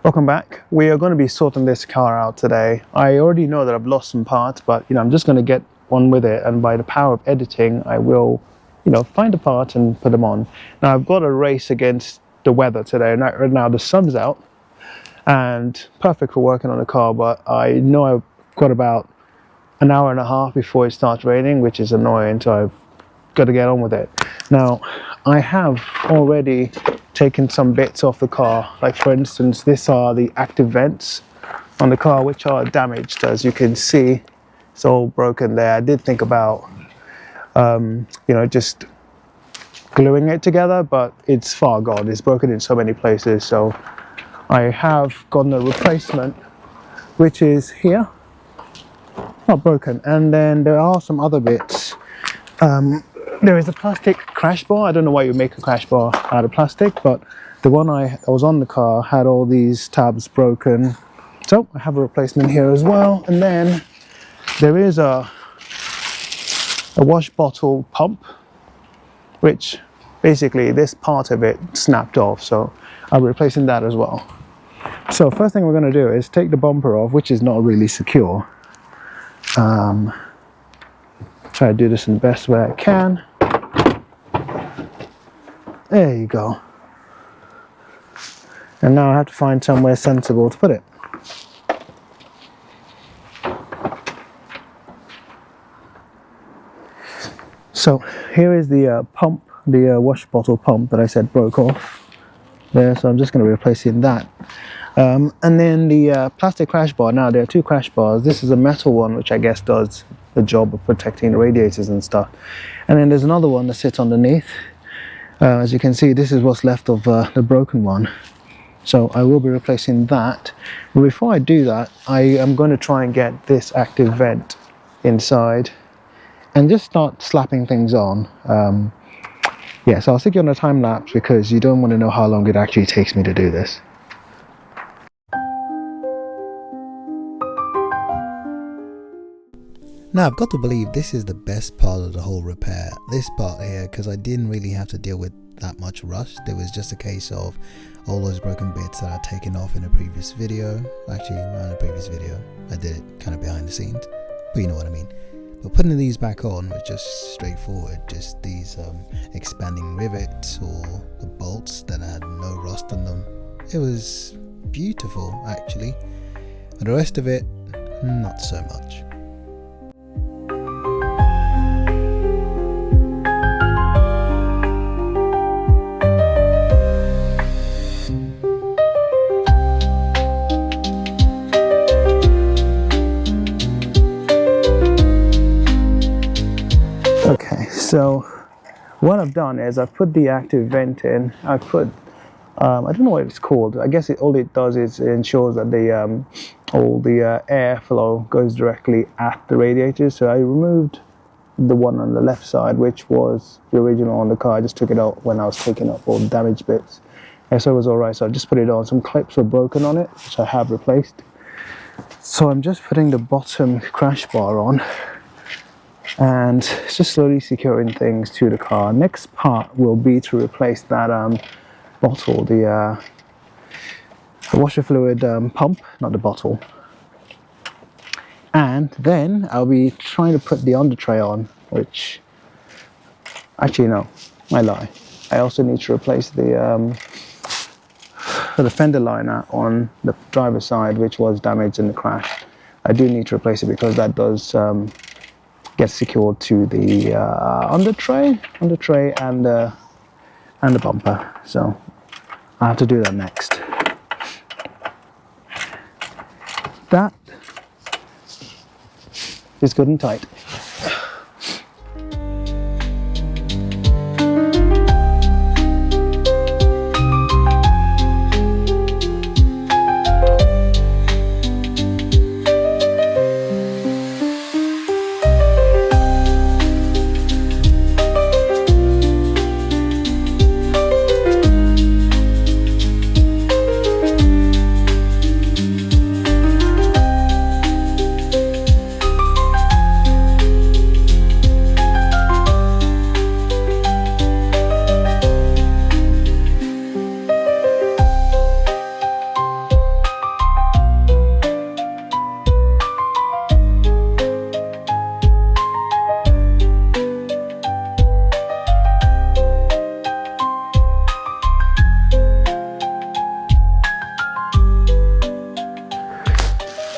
Welcome back. We are going to be sorting this car out today. I already know that I've lost some parts, but I'm just going to get on with it, and by the power of editing I will find the parts and put them on. Now I've got a race against the weather today, and right now the sun's out and perfect for working on the car, but I know I've got about an hour and a half before it starts raining, which is annoying, so I've got to get on with it. Now I have already taken some bits off the car, like for instance these are the active vents on the car, which are damaged. As you can see, it's all broken there. I did think about just gluing it together, but it's far gone. It's broken in so many places, so I have gotten a replacement, which is here, not broken. And then there are some other bits. There is a plastic crash bar. I don't know why you make a crash bar out of plastic, but the one I was on the car had all these tabs broken. So I have a replacement here as well. And then there is a wash bottle pump, which basically this part of it snapped off. So I'm replacing that as well. So first thing we're going to do is take the bumper off, which is not really secure. Try to do this in the best way I can. There you go. And now I have to find somewhere sensible to put it. So here is the pump, the wash bottle pump that I said broke off there, so I'm just going to be replacing that. And then the plastic crash bar. Now there are two crash bars. This is a metal one, which I guess does the job of protecting the radiators and stuff. And then there's another one that sits underneath. As you can see, this is what's left of the broken one. So I will be replacing that. But before I do that, I am going to try and get this active vent inside and just start slapping things on. Yeah, so I'll stick you on a time lapse because you don't want to know how long it actually takes me to do this. Now I've got to believe this is the best part of the whole repair, this part here, because I didn't really have to deal with that much rust. It was just a case of all those broken bits that I'd taken off in a previous video. Actually, not in a previous video, I did it kind of behind the scenes, but you know what I mean. But putting these back on was just straightforward, just these expanding rivets or the bolts that had no rust on them. It was beautiful actually, and the rest of it, not so much. Okay, so what I've done is I've put the active vent in. I've put, I don't know what it's called. I guess all it does is it ensures that all the airflow goes directly at the radiators. So I removed the one on the left side, which was the original on the car. I just took it out when I was taking up all the damaged bits. And so it was all right. So I just put it on. Some clips were broken on it, which I have replaced. So I'm just putting the bottom crash bar on and just slowly securing things to the car. Next part will be to replace that bottle, the washer fluid pump, not the bottle. And then I'll be trying to put the under tray on, which actually no, I lie. I also need to replace the fender liner on the driver's side, which was damaged in the crash. I do need to replace it because that does get secured to the under tray and the bumper. So I have to do that next. That is good and tight.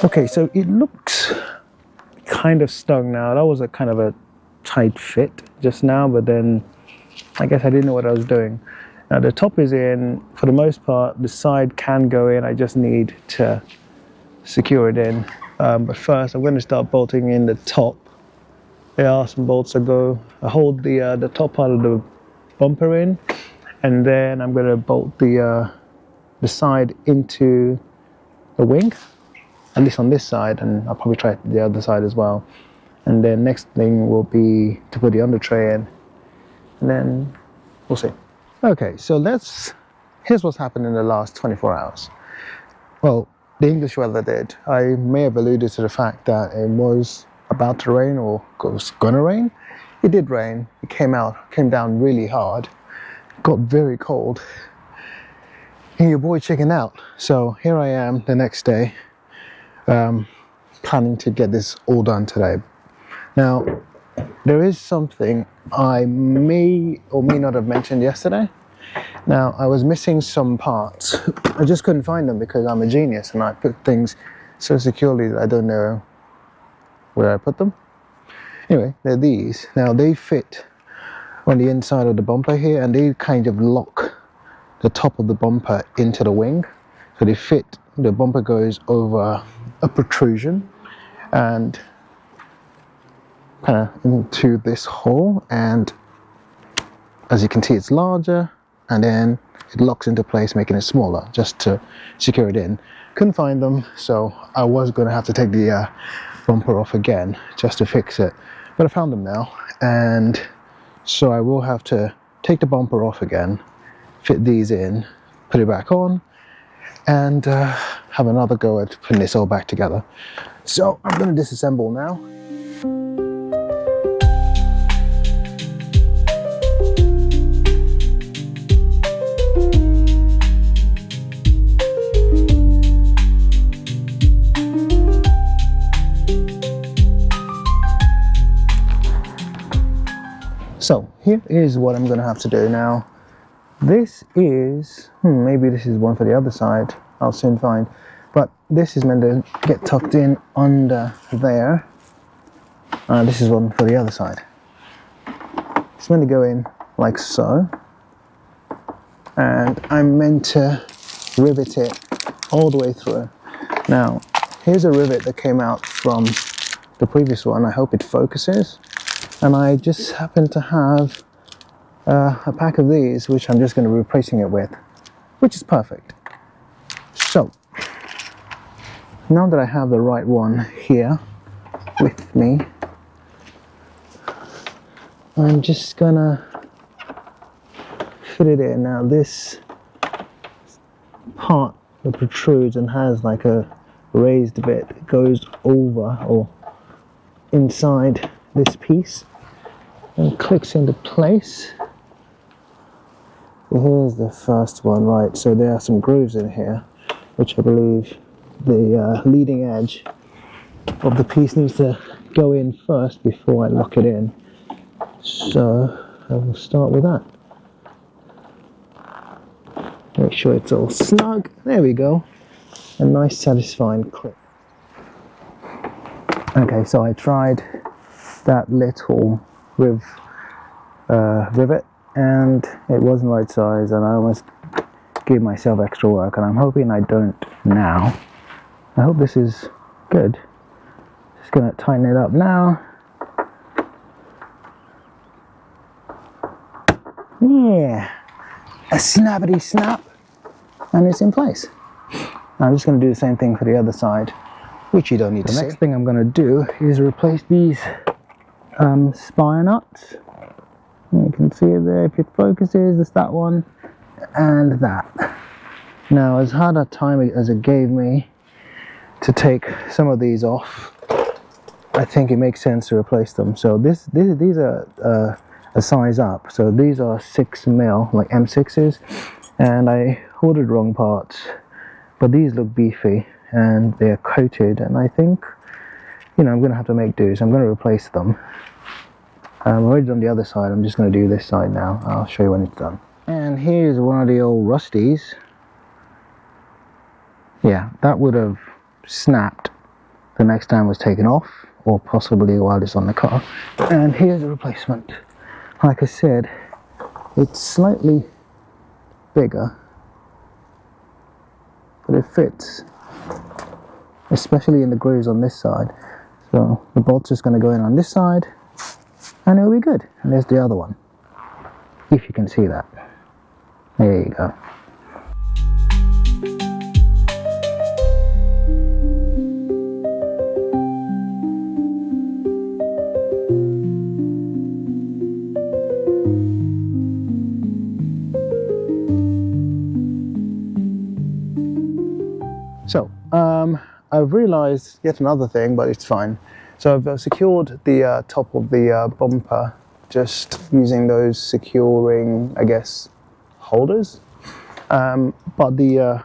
Okay, so it looks kind of stuck now. That was a kind of a tight fit just now, but then I guess I didn't know what I was doing. Now the top is in for the most part. The side can go in. I just need to secure it in. But first, I'm going to start bolting in the top. There are some bolts that go. I hold the top part of the bumper in, and then I'm going to bolt the side into the wing, at least on this side, and I'll probably try the other side as well. And then next thing will be to put the under tray in, and then we'll see. Okay, so here's what's happened in the last 24 hours. Well, the English weather did. I may have alluded to the fact that it was about to rain or was gonna rain. It did rain. It came down really hard. Got very cold. And your boy chickened out. So here I am the next day, planning to get this all done today. Now, there is something I may or may not have mentioned yesterday. Now, I was missing some parts. I just couldn't find them because I'm a genius and I put things so securely that I don't know where I put them. Anyway, they're these. Now, they fit on the inside of the bumper here, and they kind of lock the top of the bumper into the wing. So they fit, the bumper goes over a protrusion and kind of into this hole, and as you can see it's larger, and then it locks into place, making it smaller just to secure it in. Couldn't find them, so I was going to have to take the bumper off again just to fix it, but I found them now, and so I will have to take the bumper off again, fit these in, put it back on, and have another go at putting this all back together. So I'm going to disassemble now. So here is what I'm going to have to do now. This is, maybe this is one for the other side, I'll soon find. But this is meant to get tucked in under there. This is one for the other side. It's meant to go in like so. And I'm meant to rivet it all the way through. Now, here's a rivet that came out from the previous one. I hope it focuses. And I just happen to have a pack of these, which I'm just going to be replacing it with, which is perfect. So, now that I have the right one here with me, I'm just gonna fit it in. Now this part that protrudes and has like a raised bit goes over or inside this piece and clicks into place. Here's the first one, right? So there are some grooves in here, which I believe the leading edge of the piece needs to go in first before I lock it in. So I will start with that. Make sure it's all snug. There we go. A nice satisfying clip. Okay, so I tried that little rivet and it wasn't right size, and I almost gave myself extra work, and I'm hoping I don't now. I hope this is good. Just gonna tighten it up now. Yeah, a snappity snap, and it's in place. I'm just gonna do the same thing for the other side, which you don't need to see. The next thing I'm gonna do is replace these spire nuts. You can see it there, if it focuses, it's that one and that. Now, as hard a time as it gave me to take some of these off, I think it makes sense to replace them. So these are a size up. So these are 6mm, like M6s, and I ordered wrong parts, but these look beefy and they're coated, and I think, you know, I'm gonna have to make do, so I'm gonna replace them. I've already done the other side, I'm just going to do this side now. I'll show you when it's done. And here's one of the old rusties. Yeah, that would have snapped the next time it was taken off, or possibly while it's on the car. And here's a replacement. Like I said, it's slightly bigger, but it fits, especially in the grooves on this side. So the bolt's just going to go in on this side and it'll be good. And there's the other one, if you can see that. There you go. So, I've realized yet another thing, but it's fine. So I've secured the top of the bumper just using those securing, I guess, holders. But the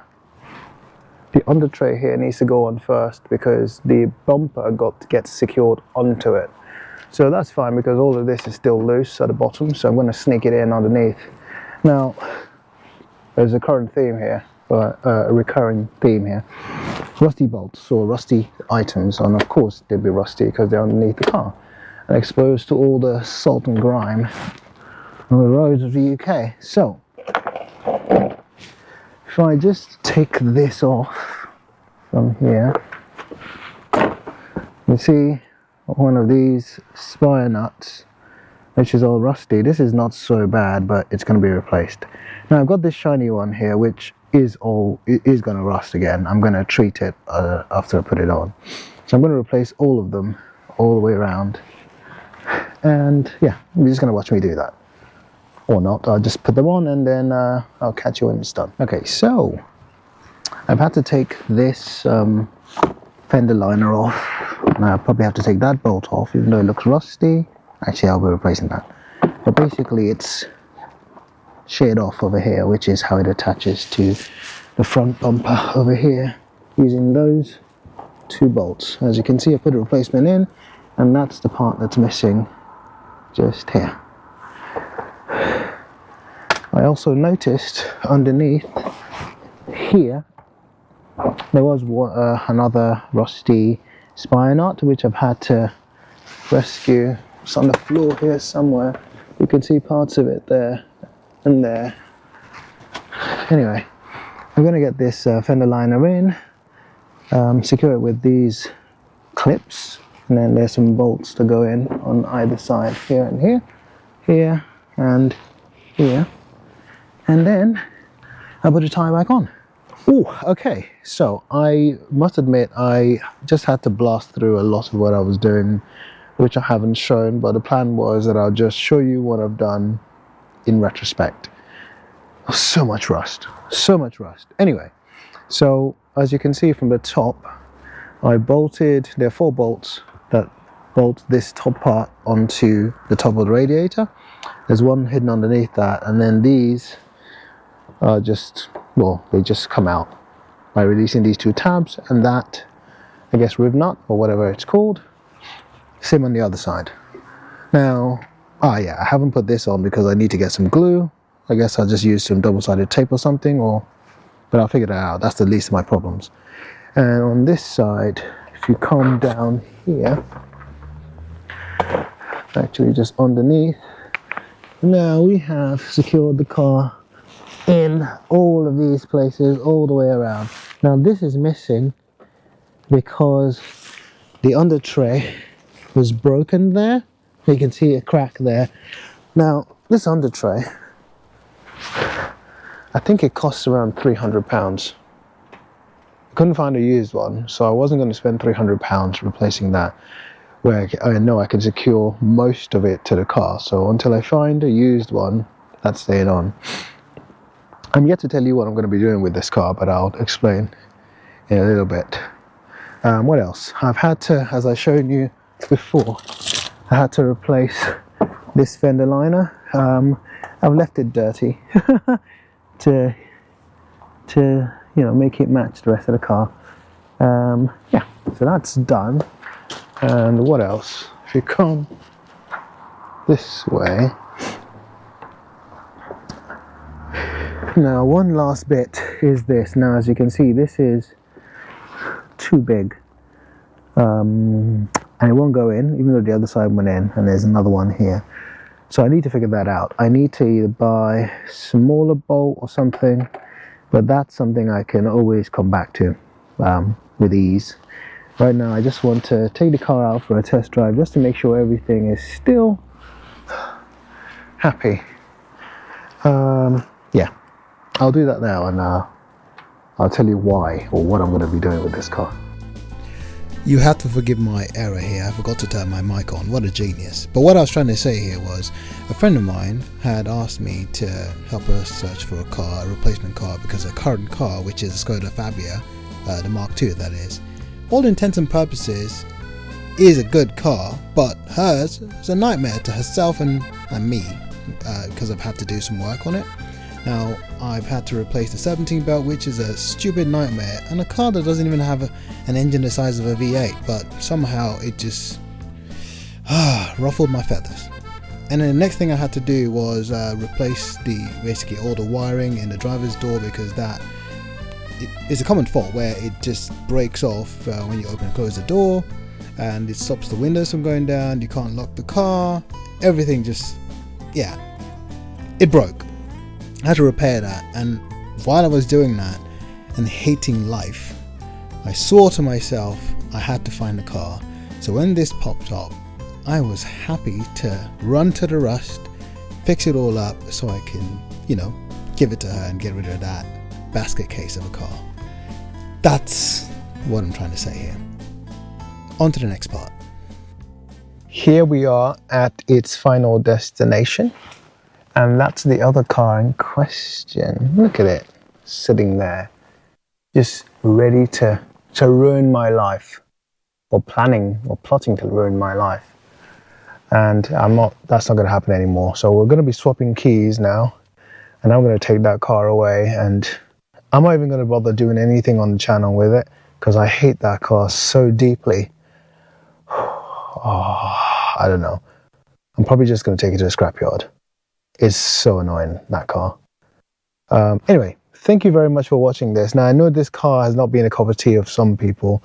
under tray here needs to go on first because the bumper gets secured onto it. So that's fine because all of this is still loose at the bottom, so I'm going to sneak it in underneath. Now, there's a current theme here. A recurring theme here. Rusty bolts or rusty items, and of course they'll be rusty because they're underneath the car and exposed to all the salt and grime on the roads of the UK. So if I just take this off from here, you see one of these spire nuts which is all rusty. This is not so bad, but it's going to be replaced. Now I've got this shiny one here which is going to rust again. I'm going to treat it after I put it on. So I'm going to replace all of them all the way around. And yeah, you're just going to watch me do that. Or not, I'll just put them on and then I'll catch you when it's done. Okay, so I've had to take this fender liner off. Now I'll probably have to take that bolt off even though it looks rusty. Actually, I'll be replacing that. But basically it's sheared off over here, which is how it attaches to the front bumper over here using those two bolts. As you can see, I put a replacement in, and that's the part that's missing just here. I also noticed underneath here there was another rusty spire nut which I've had to rescue. It's on the floor here somewhere. You can see parts of it there and there. Anyway, I'm going to get this fender liner in, secure it with these clips, and then there's some bolts to go in on either side, here and here, here and here, and then I'll put a tire back on. Oh, okay, so I must admit I just had to blast through a lot of what I was doing, which I haven't shown, but the plan was that I'll just show you what I've done in retrospect. Oh, so much rust. Anyway, so as you can see from the top, I bolted, there are 4 bolts that bolt this top part onto the top of the radiator. There's one hidden underneath that, and then these are just, well, they just come out by releasing these 2 tabs, and that, I guess, riv nut or whatever it's called, same on the other side. Now, yeah, I haven't put this on because I need to get some glue. I guess I'll just use some double-sided tape or something, but I'll figure that out. That's the least of my problems. And on this side, if you come down here, actually just underneath, now we have secured the car in all of these places all the way around. Now this is missing because the under tray was broken there. You can see a crack there. Now this under tray, I think it costs around £300. I couldn't find a used one, so I wasn't going to spend £300 replacing that, where I know I can secure most of it to the car. So until I find a used one, that's staying on. I'm yet to tell you what I'm going to be doing with this car, but I'll explain in a little bit. What else? I've had to, as I showed you before, I had to replace this fender liner. I've left it dirty to you know, make it match the rest of the car. Yeah, so that's done. And what else? If you come this way, now one last bit is this. Now as you can see, this is too big. and it won't go in, even though the other side went in, and there's another one here. So I need to figure that out. I need to either buy a smaller bolt or something, but that's something I can always come back to with ease. Right now I just want to take the car out for a test drive just to make sure everything is still happy. Yeah, I'll do that now, and I'll tell you why or what I'm going to be doing with this car. You have to forgive my error here, I forgot to turn my mic on, what a genius. But what I was trying to say here was, a friend of mine had asked me to help her search for a replacement car, because her current car, which is a Skoda Fabia, the Mark II that is, all intents and purposes is a good car, but hers is a nightmare to herself and me, because I've had to do some work on it. Now, I've had to replace the 17 belt, which is a stupid nightmare, and a car that doesn't even have an engine the size of a V8, but somehow it just ruffled my feathers. And then the next thing I had to do was replace basically all the wiring in the driver's door, because it's a common fault where it just breaks off when you open and close the door, and it stops the windows from going down, you can't lock the car, everything just, yeah, it broke. I had to repair that, and while I was doing that and hating life, I swore to myself I had to find a car. So when this popped up, I was happy to run to the Rust, fix it all up so I can, give it to her and get rid of that basket case of a car. That's what I'm trying to say here. On to the next part. Here we are at its final destination. And that's the other car in question. Look at it, sitting there, just ready to ruin my life, or planning or plotting to ruin my life. And that's not going to happen anymore. So we're going to be swapping keys now, and I'm going to take that car away, and I'm not even going to bother doing anything on the channel with it, because I hate that car so deeply. Oh, I don't know. I'm probably just going to take it to the scrapyard. It's so annoying, that car. Anyway, thank you very much for watching this. Now, I know this car has not been a cup of tea of some people.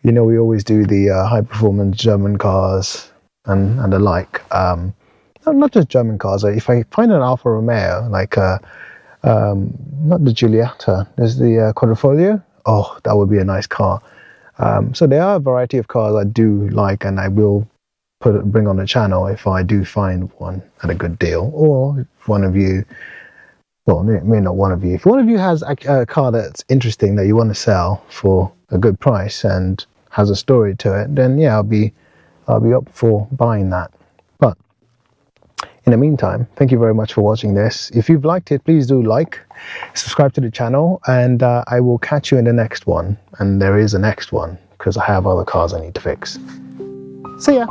We always do the high-performance German cars and the like. Not just German cars. If I find an Alfa Romeo, like not the Giulietta, there's the Quadrifoglio. Oh, that would be a nice car. So there are a variety of cars I do like, and I will bring on the channel if I do find one at a good deal, or if one of you, well, maybe not one of you, if one of you has a car that's interesting that you want to sell for a good price and has a story to it, then yeah, I'll be up for buying that. But in the meantime, thank you very much for watching this. If you've liked it, please do subscribe to the channel, and I will catch you in the next one. And there is a next one, because I have other cars I need to fix. See ya.